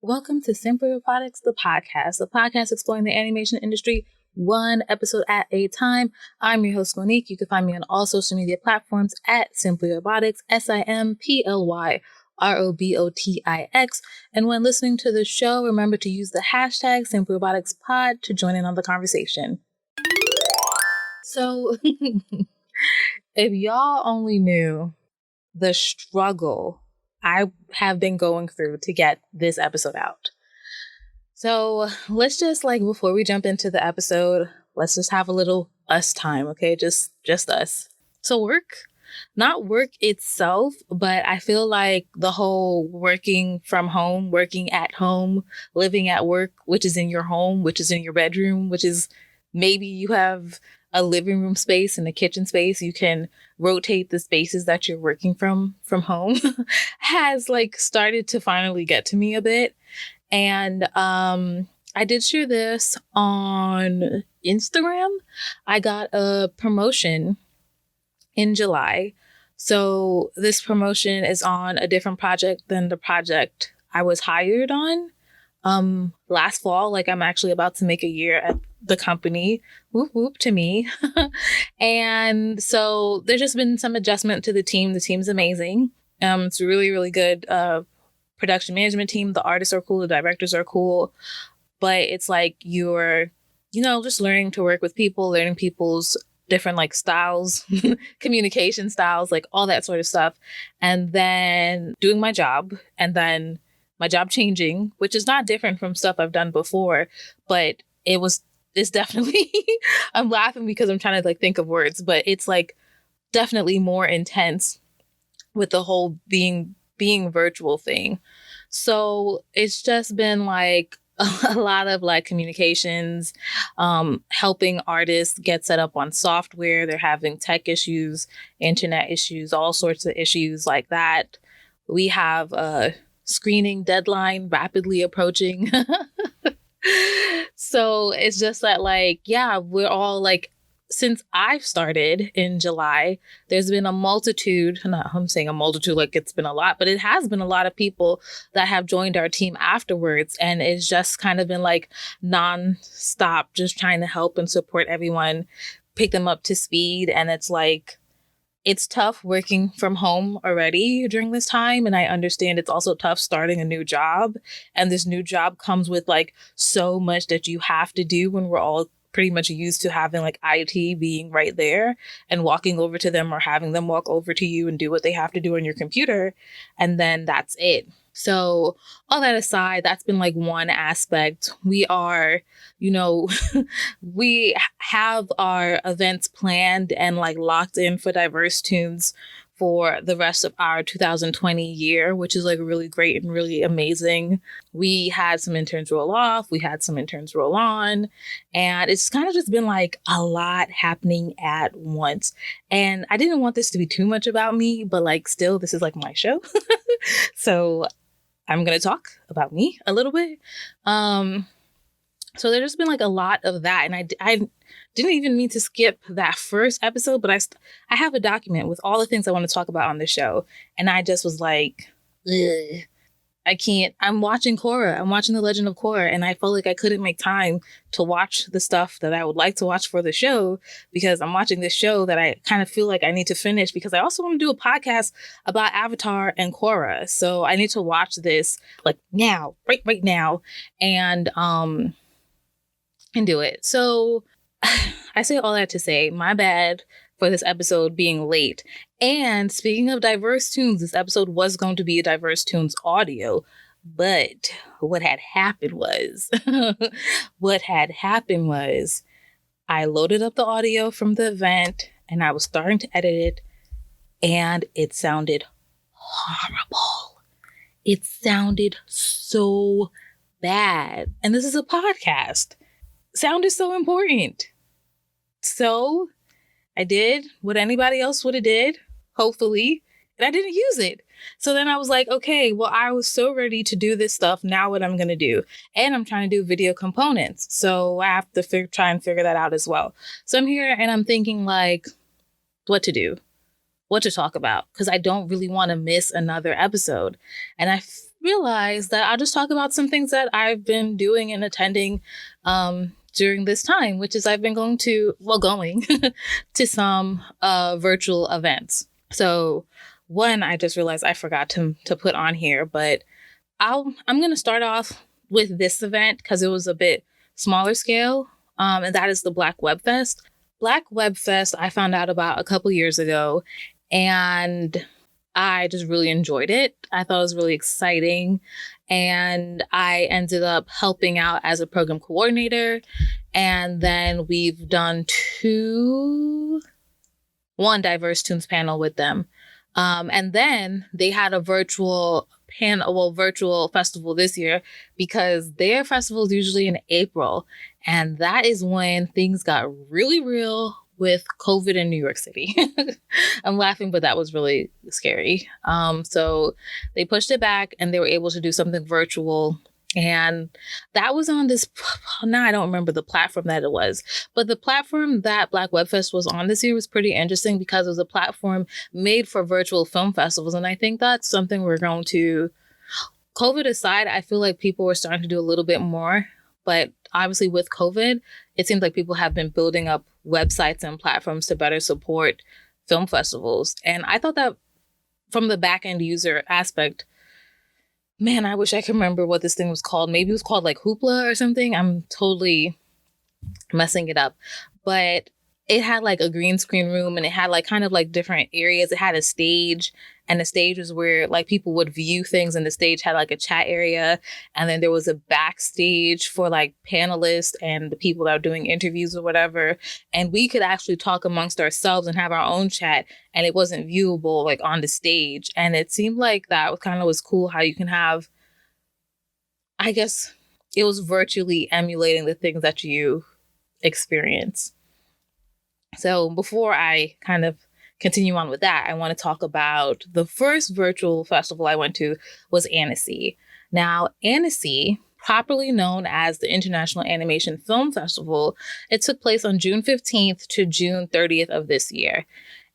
Welcome to Simply Robotics, the podcast exploring the animation industry one episode at a time. I'm your host, Monique. You can find me on all social media platforms at Simply Robotics, SimplyRobotix. And when listening to the show, remember to use the hashtag SimplyRoboticsPod to join in on the conversation. So, if y'all only knew the struggle I have been going through to get this episode out. So let's just before we jump into the episode, let's just have a little us time, okay? Just us. So not work itself, but I feel like the whole working from home, working at home, living at work, which is in your home, which is in your bedroom, which is maybe you have a living room space and a kitchen space, you can rotate the spaces that you're working from home has started to finally get to me a bit. And I did share this on Instagram. I got a promotion in July. So this promotion is on a different project than the project I was hired on last fall. I'm actually about to make a year at the company. Whoop whoop to me. And so there's just been some adjustment to the team. The team's amazing. It's a really, really good production management team. The artists are cool. The directors are cool. But it's you're, just learning to work with people, learning people's different styles, communication styles, all that sort of stuff. And then doing my job, and then my job changing, which is not different from stuff I've done before, but it's definitely, I'm laughing because I'm trying to think of words, but it's definitely more intense with the whole being virtual thing. So it's just been a lot of communications, helping artists get set up on software. They're having tech issues, internet issues, all sorts of issues like that. We have a screening deadline rapidly approaching. So it's just that we're all since I've started in July, there's been a multitude, I'm saying a multitude it's been a lot, but it has been a lot of people that have joined our team afterwards. And it's just kind of been non-stop, just trying to help and support everyone, pick them up to speed. And it's tough working from home already during this time. And I understand it's also tough starting a new job. And this new job comes with so much that you have to do when we're all pretty much used to having IT being right there and walking over to them or having them walk over to you and do what they have to do on your computer. And then that's it. So all that aside, that's been one aspect. We are, we have our events planned and locked in for Diverse Tunes for the rest of our 2020 year, which is really great and really amazing. We had some interns roll off, we had some interns roll on, and it's kind of just been a lot happening at once. And I didn't want this to be too much about me, but still, this is my show. So I'm going to talk about me a little bit. So there's just been a lot of that. And I didn't even mean to skip that first episode, but I have a document with all the things I want to talk about on the show. And I just was ugh, I can't. I'm watching Korra. I'm watching The Legend of Korra. And I felt I couldn't make time to watch the stuff that I would like to watch for the show, because I'm watching this show that I kind of feel I need to finish, because I also want to do a podcast about Avatar and Korra. So I need to watch this now, right now, and do it. So I say all that to say, my bad for this episode being late. And speaking of Diverse Tunes, this episode was going to be a Diverse Tunes audio, but what had happened was, I loaded up the audio from the event and I was starting to edit it, and it sounded horrible. It sounded so bad. And this is a podcast. Sound is so important. So I did what anybody else would have did, hopefully, and I didn't use it. So then I was okay, well, I was so ready to do this stuff. Now what I'm going to do? And I'm trying to do video components. So I have to try and figure that out as well. So I'm here and I'm thinking what to do, what to talk about, because I don't really want to miss another episode. And I realized that I'll just talk about some things that I've been doing and attending during this time, which is I've been going to some virtual events. So one, I just realized I forgot to put on here, but I'm going to start off with this event because it was a bit smaller scale, and that is the Black Web Fest. Black Web Fest I found out about a couple years ago, and I just really enjoyed it. I thought it was really exciting, and I ended up helping out as a program coordinator, and then we've done one diverse tunes panel with them. And then they had a virtual festival this year because their festival is usually in April. And that is when things got really real with COVID in New York City. I'm laughing, but that was really scary. So they pushed it back and they were able to do something virtual. And that was on this, now I don't remember the platform that it was, but the platform that Black Web Fest was on this year was pretty interesting because it was a platform made for virtual film festivals. And I think that's something we're going to, COVID aside, I feel like people were starting to do a little bit more. But obviously with COVID, it seems like people have been building up websites and platforms to better support film festivals. And I thought that from the back end user aspect, man, I wish I could remember what this thing was called. Maybe it was called like Hoopla or something. I'm totally messing it up. But it had like a green screen room and it had like kind of like different areas. It had a stage, and the stage was where like people would view things, and the stage had like a chat area. And then there was a backstage for like panelists and the people that are doing interviews or whatever. And we could actually talk amongst ourselves and have our own chat, and it wasn't viewable like on the stage. And it seemed like that kind of was cool how you can have, I guess it was virtually emulating the things that you experience. So before I kind of continue on with that, I want to talk about the first virtual festival I went to was Annecy. Now, Annecy, properly known as the International Animation Film Festival, it took place on June 15th to June 30th of this year.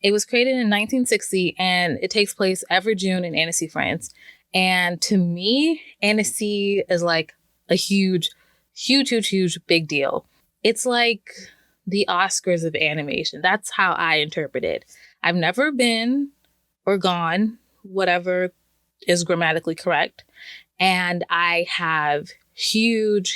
It was created in 1960, and it takes place every June in Annecy, France. And to me, Annecy is like a huge big deal. It's like the Oscars of animation. That's how I interpret it. I've never been or gone, whatever is grammatically correct. And I have huge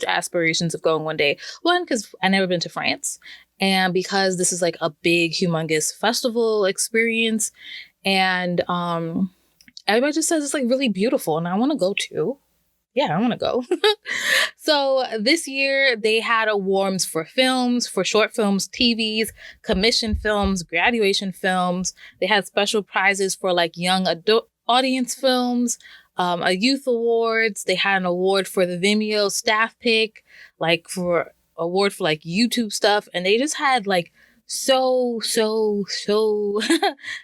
aspirations of going one day. One, because I've never been to France. And because this is like a big, humongous festival experience. And everybody just says it's like really beautiful. And I want to go too. Yeah, I want to go. So this year they had awards for films, for short films, TVs, commission films, graduation films. They had special prizes for like young adult audience films, a youth awards. They had an award for the Vimeo staff pick, like for award for like YouTube stuff. And they just had like so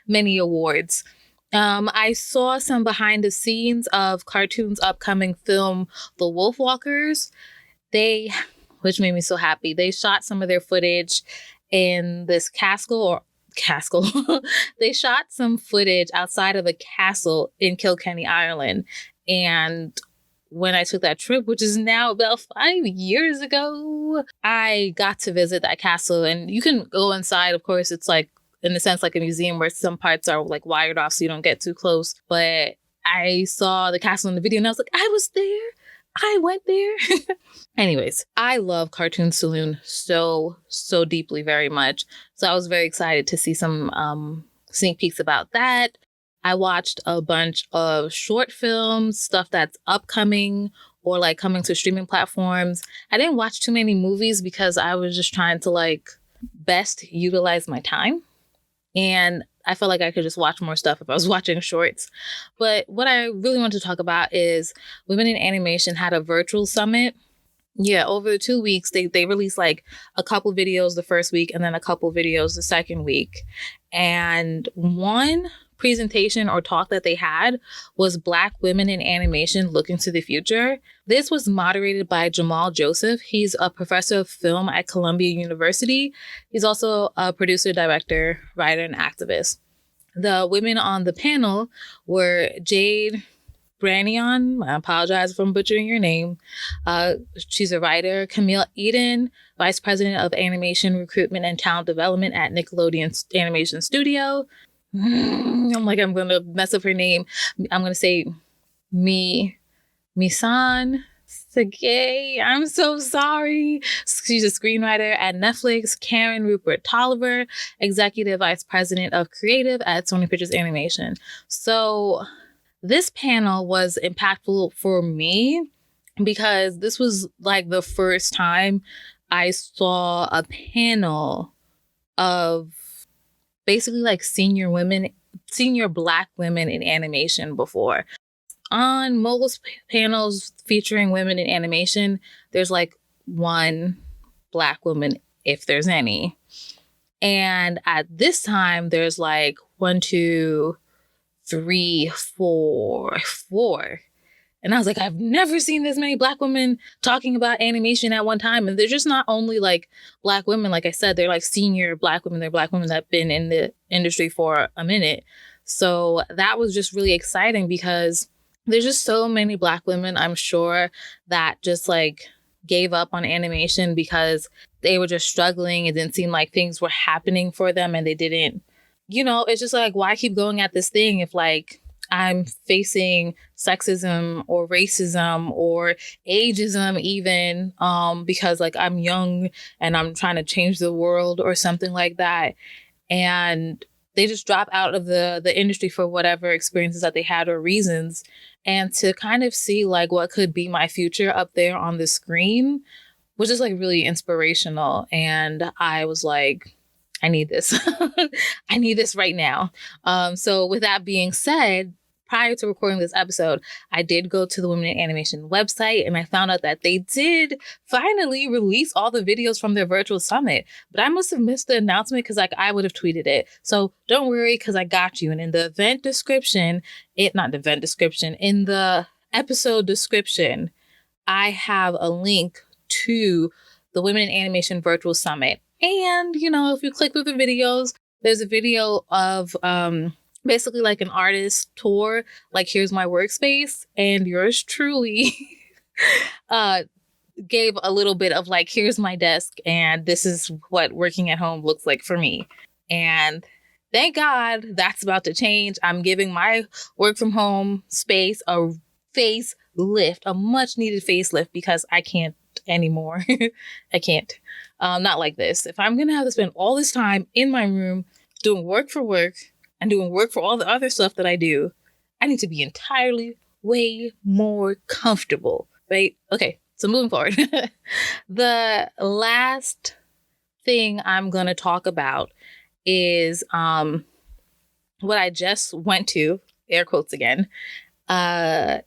many awards. I saw some behind the scenes of Cartoon's upcoming film, The Wolfwalkers. Which made me so happy. They shot some of their footage in this castle. They shot some footage outside of a castle in Kilkenny, Ireland. And when I took that trip, which is now about 5 years ago, I got to visit that castle. And you can go inside. Of course, it's like, in a sense, like a museum where some parts are like wired off so you don't get too close. But I saw the castle in the video and I was like, I was there. I went there. Anyways, I love Cartoon Saloon so deeply, very much. So I was very excited to see some sneak peeks about that. I watched a bunch of short films, stuff that's upcoming or like coming to streaming platforms. I didn't watch too many movies because I was just trying to like best utilize my time. And I felt like I could just watch more stuff if I was watching shorts. But what I really want to talk about is Women in Animation had a virtual summit. Yeah, over the 2 weeks, they released like a couple videos the first week and then a couple videos the second week. And one presentation or talk that they had was Black Women in Animation Looking to the Future. This was moderated by Jamal Joseph. He's a professor of film at Columbia University. He's also a producer, director, writer, and activist. The women on the panel were Jade Branion. I apologize if I'm butchering your name. She's a writer. Camille Eden, Vice President of Animation Recruitment and Talent Development at Nickelodeon Animation Studio. I'm going to mess up her name. I'm going to say Misan Sage. I'm so sorry. She's a screenwriter at Netflix. Karen Rupert Tolliver, Executive Vice President of Creative at Sony Pictures Animation. So this panel was impactful for me because this was like the first time I saw a panel of basically like senior Black women in animation before. On most panels featuring women in animation, there's like one Black woman, if there's any. And at this time, there's like 1, 2, 3, 4. And I was like, I've never seen this many Black women talking about animation at one time. And they're just not only like Black women, like I said, they're like senior Black women. They're Black women that have been in the industry for a minute. So that was just really exciting because there's just so many Black women, I'm sure, that just like gave up on animation because they were just struggling. It didn't seem like things were happening for them and they didn't, it's just like, why keep going at this thing if like I'm facing sexism or racism or ageism even because like I'm young and I'm trying to change the world or something like that. And they just drop out of the industry for whatever experiences that they had or reasons. And to kind of see like what could be my future up there on the screen was just like really inspirational. And I was like, I need this. I need this right now. So with that being said, prior to recording this episode, I did go to the Women in Animation website and I found out that they did finally release all the videos from their virtual summit. But I must have missed the announcement because like I would have tweeted it. So don't worry because I got you. And in the event description, in the episode description, I have a link to the Women in Animation virtual summit. And, if you click through the videos, there's a video of basically like an artist tour, like here's my workspace, and yours truly gave a little bit of like, here's my desk, and this is what working at home looks like for me. And thank God that's about to change. I'm giving my work from home space a facelift, a much needed facelift, because I can't anymore. I can't. Not like this. If I'm going to have to spend all this time in my room doing work for work and doing work for all the other stuff that I do, I need to be entirely way more comfortable, right? Okay, so moving forward. The last thing I'm going to talk about is what I just went to, air quotes again, Lightbox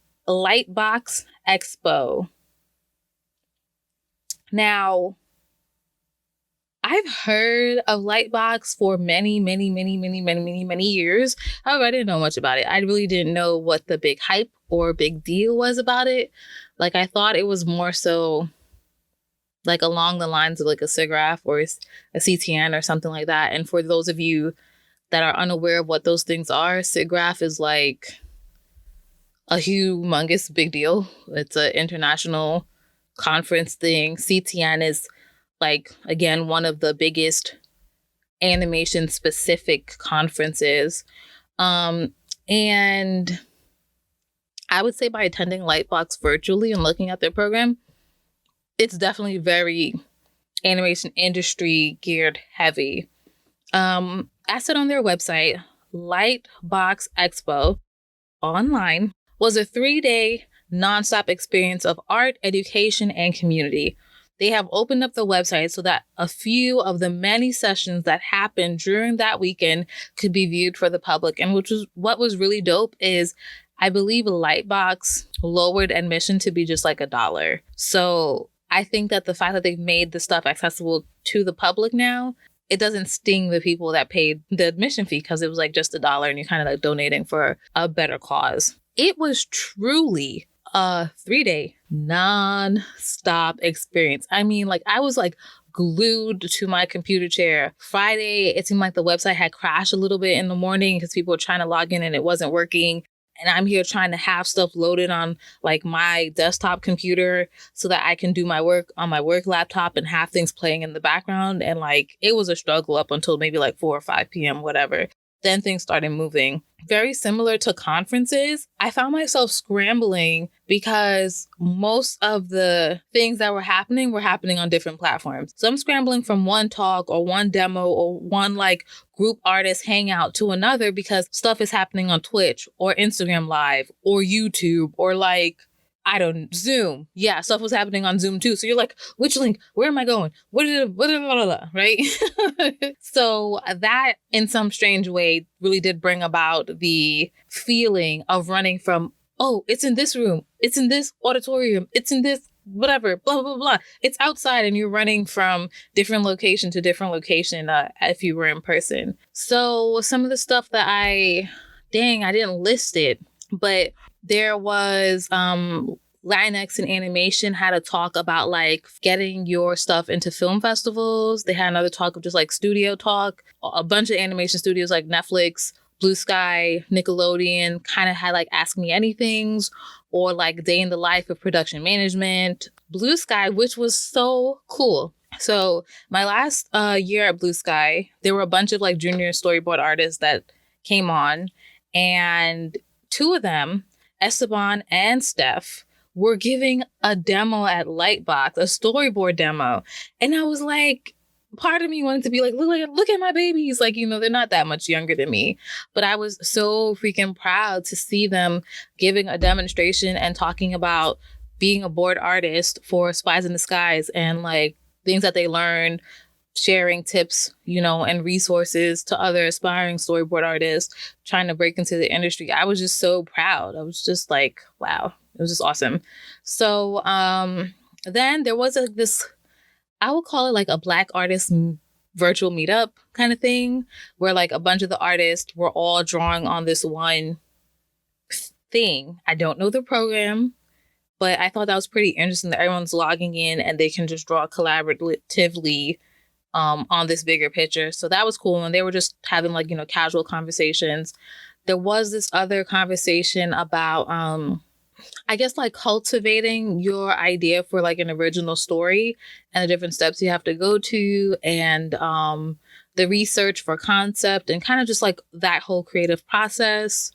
Expo. Now, I've heard of Lightbox for many years. However, I didn't know much about it. I really didn't know what the big hype or big deal was about it. Like, I thought it was more so like along the lines of like a SIGGRAPH or a CTN or something like that. And for those of you that are unaware of what those things are, SIGGRAPH is like a humongous big deal. It's an international conference thing. CTN is like, again, one of the biggest animation specific conferences. And I would say by attending Lightbox virtually and looking at their program, it's definitely very animation industry geared heavy. As said on their website, Lightbox Expo online was a 3-day nonstop experience of art, education, and community. They have opened up the website so that a few of the many sessions that happened during that weekend could be viewed for the public. And what was really dope is I believe Lightbox lowered admission to be just like $1. So I think that the fact that they've made the stuff accessible to the public now, it doesn't sting the people that paid the admission fee because it was like just $1 and you're kind of like donating for a better cause. It was truly a 3-day non-stop experience. I mean, like I was like glued to my computer chair. Friday, it seemed like the website had crashed a little bit in the morning because people were trying to log in and it wasn't working. And I'm here trying to have stuff loaded on like my desktop computer so that I can do my work on my work laptop and have things playing in the background. And like, it was a struggle up until maybe like 4 or 5 p.m., whatever. Then things started moving. Very similar to conferences, I found myself scrambling because most of the things that were happening on different platforms. So I'm scrambling from one talk or one demo or one like group artist hangout to another because stuff is happening on Twitch or Instagram Live or YouTube or like, I don't, Zoom. Yeah, stuff was happening on Zoom too. So you're like, which link? Where am I going? Right? So that in some strange way really did bring about the feeling of running from, oh, it's in this room. It's in this auditorium. It's in this whatever, blah, blah, blah. It's outside and you're running from different location to different location if you were in person. So some of the stuff that I didn't list it, but there was Latinx in Animation had a talk about like getting your stuff into film festivals. They had another talk of just like studio talk. A bunch of animation studios like Netflix, Blue Sky, Nickelodeon kind of had like Ask Me Anythings or like Day in the Life of Production Management. Blue Sky, which was so cool. So my last year at Blue Sky, there were a bunch of like junior storyboard artists that came on, and two of them, Esteban and Steph, were giving a demo at Lightbox, a storyboard demo. And I was like, part of me wanted to be like, look at my babies. Like, you know, they're not that much younger than me. But I was so freaking proud to see them giving a demonstration and talking about being a board artist for Spies in Disguise and like things that they learned, sharing tips, you know, and resources to other aspiring storyboard artists trying to break into the industry. I was just so proud. I was just like, wow, it was just awesome. So then there was this, I would call it like a Black artist virtual meetup kind of thing, where like a bunch of the artists were all drawing on this one thing. I don't know the program, but I thought that was pretty interesting that everyone's logging in and they can just draw collaboratively on this bigger picture. So that was cool. And they were just having like, you know, casual conversations. There was this other conversation about, I guess like cultivating your idea for like an original story and the different steps you have to go to and the research for concept and kind of just like that whole creative process.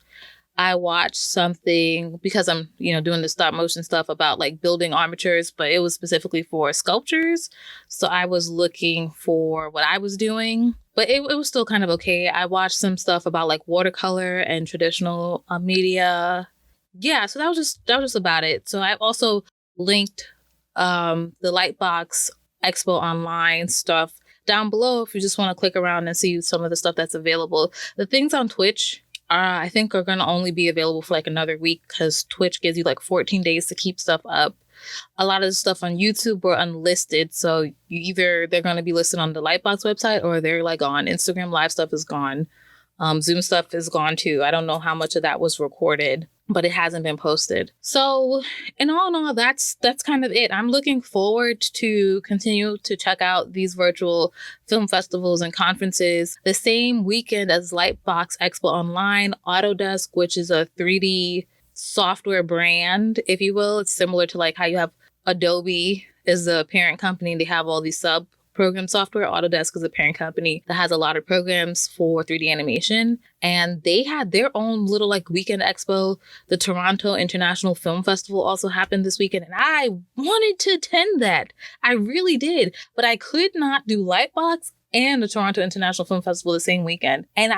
I watched something because I'm, you know, doing the stop motion stuff about like building armatures, but it was specifically for sculptures. So I was looking for what I was doing, but it was still kind of okay. I watched some stuff about like watercolor and traditional media. Yeah, so that was just about it. So I've also linked the Lightbox Expo online stuff down below if you just want to click around and see some of the stuff that's available. The things on Twitch I think are going to only be available for like another week because Twitch gives you like 14 days to keep stuff up. A lot of the stuff on YouTube were unlisted. So they're going to be listed on the Lightbox website or they're like on Instagram Live stuff is gone. Zoom stuff is gone too. I don't know how much of that was recorded, but it hasn't been posted. So in all, that's kind of it. I'm looking forward to continue to check out these virtual film festivals and conferences. The same weekend as Lightbox Expo Online, Autodesk, which is a 3D software brand, if you will. It's similar to like how you have Adobe is the parent company. They have all these sub program software. Autodesk is a parent company that has a lot of programs for 3D animation. And they had their own little like weekend expo. The Toronto International Film Festival also happened this weekend. And I wanted to attend that. I really did. But I could not do Lightbox and the Toronto International Film Festival the same weekend. And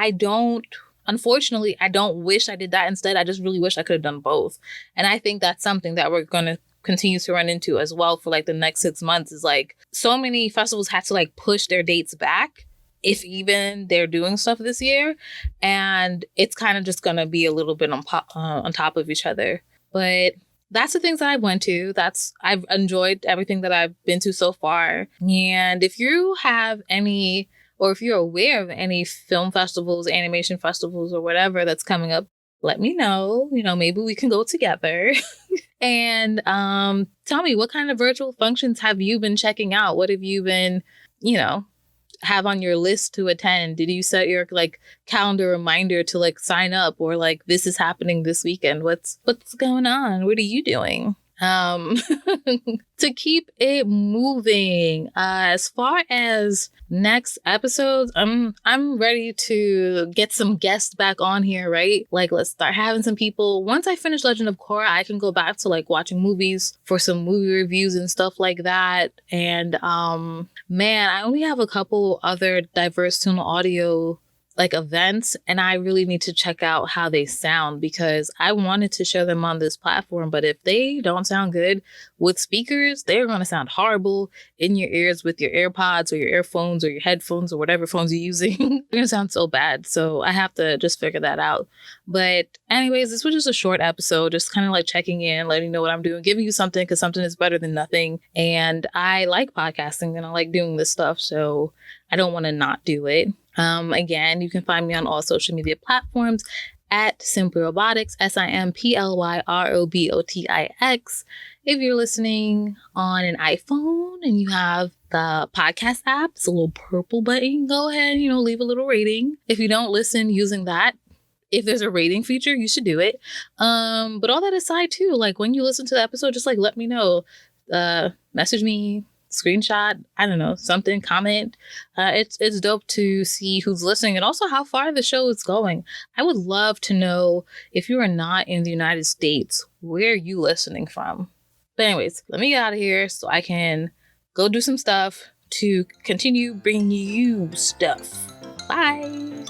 unfortunately, I don't wish I did that instead. I just really wish I could have done both. And I think that's something that we're going to continue to run into as well for like the next 6 months is like so many festivals had to like push their dates back if even they're doing stuff this year, and it's kind of just gonna be a little bit on top of each other. But that's the things that I went to. I've enjoyed everything that I've been to so far. And if you have any, or if you're aware of any film festivals, animation festivals, or whatever that's coming up, let me know. You know, maybe we can go together. And tell me, what kind of virtual functions have you been checking out? What have you been, you know, have on your list to attend? Did you set your like calendar reminder to like sign up, or like this is happening this weekend? What's going on? What are you doing? To keep it moving, as far as next episodes, I'm ready to get some guests back on here, right? Like, let's start having some people. Once I finish Legend of Korra, I can go back to like watching movies for some movie reviews and stuff like that. And man, I only have a couple other diverse tone audio like events, and I really need to check out how they sound, because I wanted to show them on this platform, but if they don't sound good with speakers, they're going to sound horrible in your ears with your AirPods or your earphones or your headphones or whatever phones you're using. They're going to sound so bad. So I have to just figure that out. But anyways, this was just a short episode, just kind of like checking in, letting you know what I'm doing, giving you something, because something is better than nothing. And I like podcasting and I like doing this stuff, so I don't want to not do it. Again, you can find me on all social media platforms at Simply Robotics, SIMPLYROBOTIX. If you're listening on an iPhone and you have the podcast app, it's a little purple button. Go ahead, leave a little rating. If you don't listen using that, if there's a rating feature, you should do it. But all that aside too, like when you listen to the episode, just like let me know. Message me, screenshot, I don't know, something, comment. It's dope to see who's listening and also how far the show is going. I would love to know, if you are not in the United States, where are you listening from? But anyways, let me get out of here so I can go do some stuff to continue bringing you stuff. Bye.